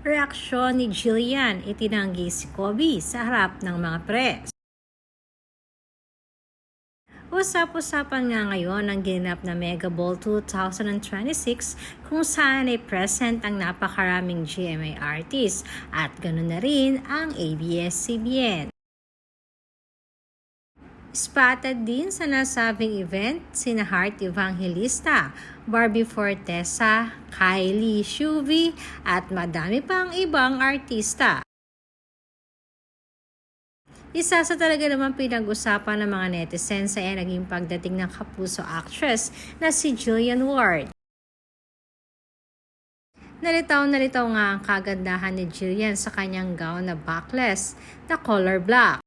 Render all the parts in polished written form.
Reaksyon ni Jillian, itinanggi si Kobe sa harap ng mga press. Usap-usapan nga ngayon ang ginanap na Mega Ball 2026 kung saan ay present ang napakaraming GMA artists at ganoon na rin ang ABS-CBN. Spotted din sa nasabing event sina Heart Evangelista, Barbie Fortesa, Kylie Shuvi at madami pang ibang artista. Isa sa talaga naman pinag-usapan ng mga netizens ay naging pagdating ng kapuso actress na si Jillian Ward. Nalitaw nga ang kagandahan ni Jillian sa kanyang gown na backless na color black.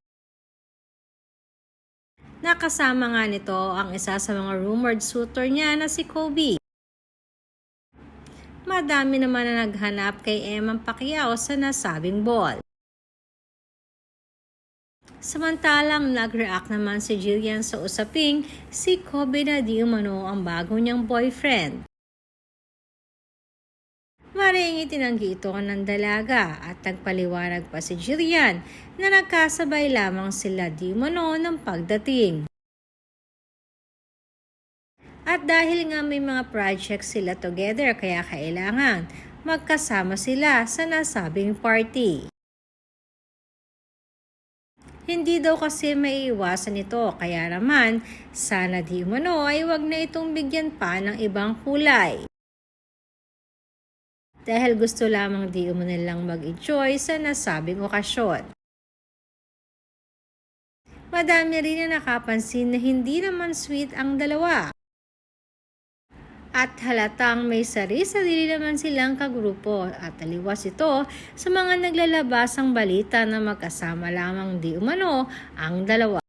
Nakasama nga nito ang isa sa mga rumored suitor niya na si Kobe. Madami naman na naghanap kay Emma Pacquiao sa nasabing ball. Samantalang nag-react naman si Jillian sa usaping si Kobe na di umano ang bago niyang boyfriend. Maring itinanggi ito ng dalaga at nagpaliwanag pa si Jillian na nagkasabay lamang sila di umano ng pagdating. At dahil nga may mga projects sila together kaya kailangan magkasama sila sa nasabing party. Hindi daw kasi maiiwasan ito kaya naman sana di umano ay wag na itong bigyan pa ng ibang kulay. Dahil gusto lamang di umano lang mag-enjoy sa nasabing okasyon. Madami rin na nakapansin na hindi naman sweet ang dalawa. At halatang may sarili naman silang kagrupo at taliwas ito sa mga naglalabasang balita na magkasama lamang di umano ang dalawa.